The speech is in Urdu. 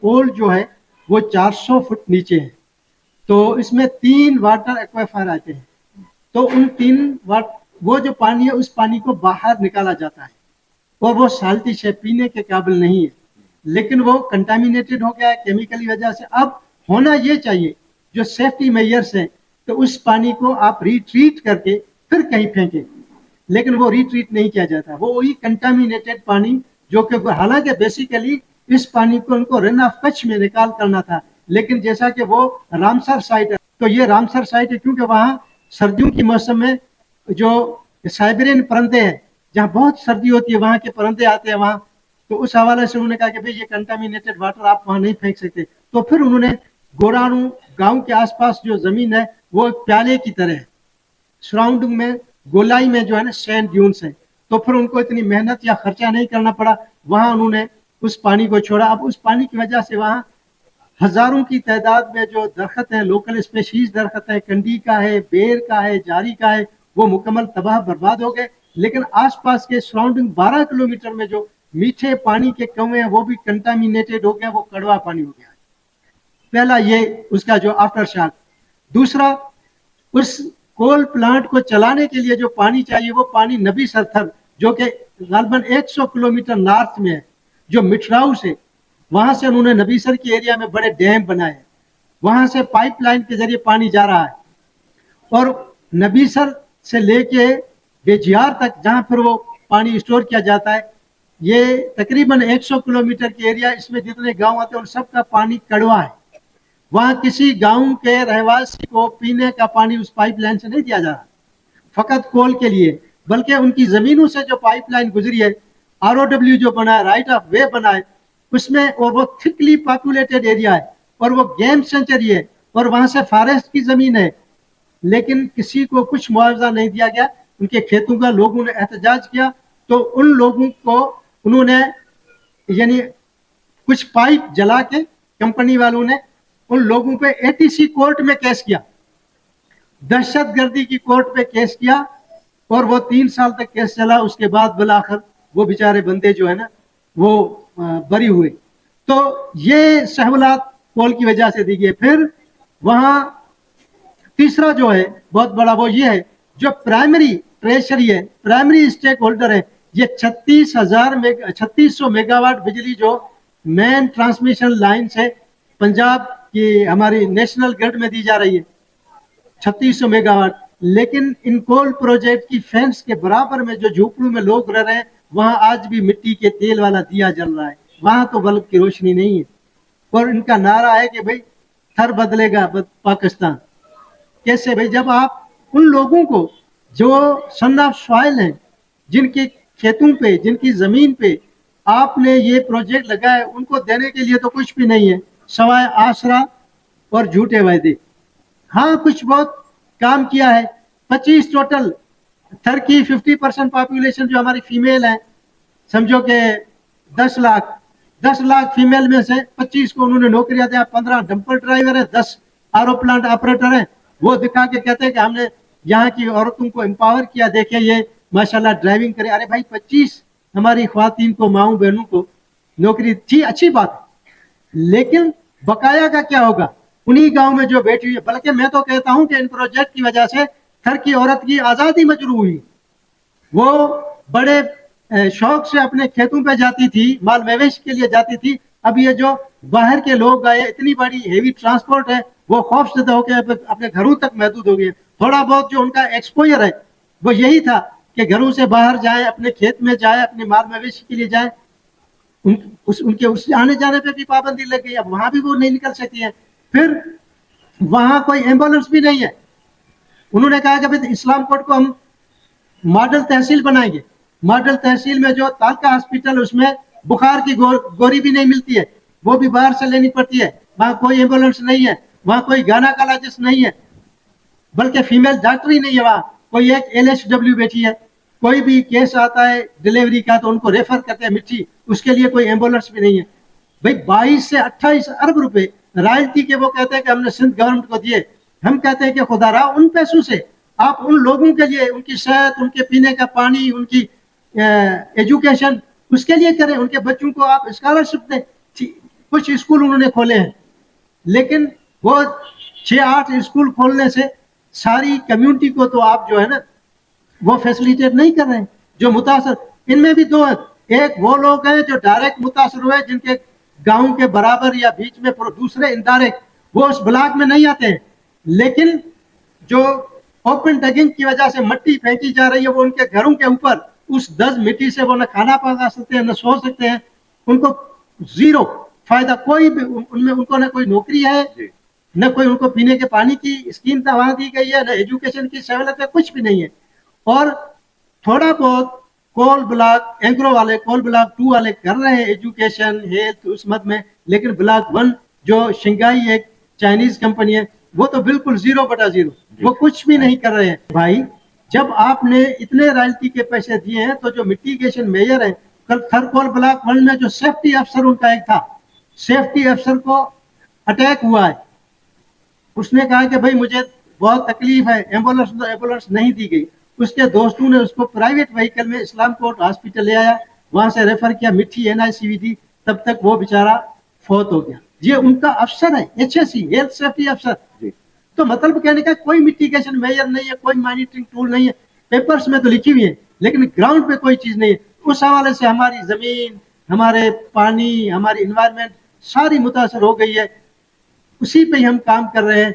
پول جو ہے وہ 400 فٹ نیچے ہے، تو اس میں 3 واٹر ایکویفر آتے ہیں، تو ان 3 وہ جو پانی ہے اس پانی کو باہر نکالا جاتا ہے اور وہ سالٹش ہے، پینے کے قابل نہیں ہے، لیکن وہ کنٹامینیٹڈ ہو گیا ہے کیمیکل کی وجہ سے. اب ہونا یہ چاہیے جو سیفٹی میئرس ہیں تو اس پانی کو آپ ریٹریٹ کر کے پھر کہیں پھینکیں، لیکن وہ ریٹریٹ نہیں کیا جاتا، وہ وہی کنٹامینیٹڈ پانی جو کہ حالانکہ بیسیکلی اس پانی کو ان کو رن آف کچھ میں نکال کرنا تھا، لیکن جیسا کہ وہ رامسر سائٹ ہے، تو یہ رامسر سائٹ ہے کیونکہ وہاں سردیوں کے موسم میں جو سائبرین پرندے ہیں جہاں بہت سردی ہوتی ہے وہاں کے پرندے آتے ہیں وہاں، تو اس حوالے سے انہوں نے کہا کہ بھئی یہ کنٹامینیٹڈ واٹر آپ وہاں نہیں پھینک سکتے. تو پھر انہوں نے گورانو گاؤں کے آس پاس جو زمین ہے وہ ایک پیالے کی طرح ہے، سراؤنڈنگ میں گولائی میں جو ہے نا سینڈ ڈیونس ہیں، تو پھر ان کو اتنی محنت یا خرچہ نہیں کرنا پڑا، وہاں انہوں نے اس پانی کو چھوڑا. اب اس پانی کی وجہ سے وہاں ہزاروں کی تعداد میں جو درخت ہیں، لوکل اسپیشیز درخت ہے، کنڈی کا ہے، بیر کا ہے، جاری کا ہے، وہ مکمل تباہ برباد ہو گئے. لیکن آس پاس کے سراؤنڈنگ 12 کلومیٹر میں جو میٹھے پانی کے کنویں ہیں وہ بھی کنٹامینیٹڈ ہو گیا، وہ کڑوا پانی ہو گیا. پہلا یہ اس کا جو آفٹر شاک. دوسرا، اس کول پلانٹ کو چلانے کے لیے جو پانی چاہیے وہ پانی نبی سرتھر جو کہ غالباً 100 کلومیٹر نارتھ میں ہے، جو مٹراؤ سے، وہاں سے انہوں نے نبی سر کی ایریا میں بڑے ڈیم بنائے ہیں، وہاں سے پائپ لائن کے ذریعے پانی جا رہا ہے، اور نبی سر سے لے کے بیجیار تک جہاں پھر وہ پانی اسٹور کیا جاتا ہے، یہ تقریباً 100 کلومیٹر کی ایریا، اس میں جتنے گاؤں آتے ہیں ان سب کا پانی کڑوا ہے. وہاں کسی گاؤں کے رہواسی کو پینے کا پانی اس پائپ لائن سے نہیں دیا جا رہا، فقط کول کے لیے، بلکہ ان کی زمینوں سے جو پائپ لائن گزری ہے، آر او ڈبلیو جو بنا ہے، رائٹ آف وے بنا ہے اس میں، اور وہ تھکلی پاپولیٹڈ ایریا ہے اور وہ گیم سینچری ہے اور وہاں سے فارسٹ کی زمین ہے، لیکن کسی کو کچھ معاوضہ نہیں دیا گیا. ان کے کھیتوں کا لوگوں نے احتجاج کیا تو ان لوگوں کو انہوں نے یعنی کچھ پائپ جلا کے کمپنی والوں نے ان لوگوں پہ اے ٹی سی کورٹ میں کیس کیا، دہشت گردی کی کورٹ پہ کیس کیا، اور وہ 3 سال تک کیس چلا. اس کے بعد بالآخر وہ بیچارے بندے جو ہے نا وہ بری ہوئے. تو یہ سہولات کول کی وجہ سے دی گئی. پھر وہاں تیسرا جو ہے بہت بڑا وہ یہ ہے جو پرائمری ٹریشری ہے، پرائمری اسٹیک ہولڈر ہے، یہ 3600 میگا واٹ بجلی جو مین ٹرانسمیشن لائن سے پنجاب کی ہماری نیشنل گرڈ میں دی جا رہی ہے، 3600 میگا واٹ. لیکن ان کول پروجیکٹ کی فینس کے برابر میں جو جھوپڑوں میں لوگ رہ رہے ہیں وہاں آج بھی مٹی کے تیل والا دیا جل رہا ہے، وہاں تو بلب کی روشنی نہیں ہے. اور ان کا نعرہ ہے کہ بھئی تھر بدلے گا پاکستان. کیسے بھئی؟ جب آپ ان لوگوں کو جو سن آف سوائل ہیں، جن کے کھیتوں پہ، جن کی زمین پہ آپ نے یہ پروجیکٹ لگائے، ان کو دینے کے لیے تو کچھ بھی نہیں ہے سوائے آسرا اور جھوٹے وعدے. ہاں کچھ بہت کام کیا ہے. 25 ٹوٹل تھر کی 50% پاپولیشن جو ہماری فیمیل ہے، سمجھو کہ 10 لاکھ فیمیل میں سے 25 کو انہوں نے نوکریاں دیا، 15 ڈمپر ڈرائیور ہیں، 10 آر او پلانٹ آپریٹر ہیں. وہ دکھا کے کہتے ہیں کہ ہم نے یہاں کی عورتوں کو امپاور کیا، دیکھیں یہ ماشاءاللہ ڈرائیونگ کرے. ارے بھائی 25 ہماری خواتین کو، ماؤں بہنوں کو نوکری تھی، اچھی بات ہے، لیکن بقایا کا کیا ہوگا انہی گاؤں میں جو بیٹھی ہوئی ہے؟ بلکہ میں تو کہتا ہوں کہ ان پروجیکٹ کی وجہ سے تھر کی عورت کی آزادی مجروح ہوئی. وہ بڑے شوق سے اپنے کھیتوں پہ جاتی تھی، مال مویشی کے لیے جاتی تھی. اب یہ جو باہر کے لوگ آئے، اتنی بڑی ہیوی ٹرانسپورٹ ہے، وہ خوف زدہ ہو کے اپنے گھروں تک محدود ہو گئے. تھوڑا بہت جو ان کا ایکسپوجر ہے وہ یہی تھا کہ گھروں سے باہر جائیں، اپنے کھیت میں جائیں، اپنے مال مویشی کے لیے جائیں. ان کے اس آنے جانے پہ بھی پابندی لگ گئی، اب وہاں بھی وہ نہیں نکل سکتی ہیں. پھر وہاں کوئی ایمبولینس بھی نہیں ہے. انہوں نے کہا کہ اسلام کوٹ کو ہم ماڈل تحصیل بنائیں گے. ماڈل تحصیل میں جو تالکہ ہاسپٹل، اس میں بخار کی گولی بھی نہیں ملتی ہے، وہ بھی باہر سے لینی پڑتی ہے. وہاں کوئی ایمبولینس نہیں ہے، وہاں کوئی گائنیکالوجسٹ نہیں ہے، بلکہ فیمیل ڈاکٹر ہی نہیں ہے. وہاں کوئی ایک LHW بیٹھی ہے، کوئی بھی کیس آتا ہے ڈیلیوری کا تو ان کو ریفر کرتے ہیں مٹھی، اس کے لیے کوئی ایمبولینس بھی نہیں ہے. بھئی 22 سے 28 ارب روپے رائلٹی کے وہ کہتے ہیں کہ ہم نے سندھ گورنمنٹ کو دیے. ہم کہتے ہیں کہ خدا را ان پیسوں سے آپ ان لوگوں کے لیے، ان کی صحت، ان کے پینے کا پانی، ان کی ایجوکیشن، اس کے لیے کریں. ان کے بچوں کو آپ اسکالرشپ دیں. کچھ اسکول انہوں نے کھولے ہیں، لیکن وہ 6-8 اسکول کھولنے سے ساری کمیونٹی کو تو آپ جو ہے نا وہ فیسلیٹیٹ نہیں کر رہے ہیں. جو متاثر، ان میں بھی دو ہیں. ایک وہ لوگ ہیں جو ڈائریکٹ متاثر ہوئے جن کے گاؤں کے برابر یا بیچ میں، دوسرے انڈائریکٹ وہ اس بلاک میں نہیں آتے ہیں، لیکن جو اوپن ڈگنگ کی وجہ سے مٹی پھینکی جا رہی ہے وہ ان کے گھروں کے اوپر، اس دس مٹی سے وہ نہ کھانا پکا سکتے ہیں نہ سو سکتے ہیں. ان کو زیرو فائدہ، کوئی بھی ان کو نہ کوئی نوکری ہے، نہ کوئی ان کو پینے کے پانی کی اسکیم وہاں دی گئی ہے، نہ ایجوکیشن کی سہولت ہے، کچھ بھی نہیں ہے. اور تھوڑا بہت کول بلاک اینگرو والے، کول بلاک 2 والے کر رہے ہیں ایجوکیشن ہیلتھ اس مد میں، لیکن بلاک 1 جو شنگائی ایک چائنیز کمپنی ہے وہ تو بالکل 0/0، وہ کچھ بھی نہیں کر رہے ہیں. بھائی جب آپ نے اتنے رائلٹی کے پیسے دیے ہیں تو جو میٹیگیشن میجر ہے، کل کول بلاک 1 میں جو سیفٹی افسر ان کا ایک تھا، سیفٹی افسر کو اٹیک ہوا ہے. اس نے کہا کہ بھائی مجھے بہت تکلیف ہے، ایمبولینس نہیں دی گئی. اس کے دوستوں نے اس کو پرائیویٹ وہیکل میں اسلام کوٹ ہاسپٹل لے آیا، وہاں سے ریفر کیا، مٹھی NICV دی، تب تک وہ بیچارہ فوت ہو گیا. یہ ان کا افسر ہے، HSE ہیلتھ سیفٹی افسر. تو مطلب کہنے کا کوئی میٹیگیشن میجر نہیں ہے، کوئی مانیٹرنگ ٹول نہیں ہے. پیپرز میں تو لکھی ہوئی ہے لیکن گراؤنڈ پہ کوئی چیز نہیں ہے. اس حوالے سے ہماری زمین، ہمارے پانی، ہماری انوائرمنٹ ساری متاثر ہو گئی ہے. اسی پہ ہم کام کر رہے ہیں.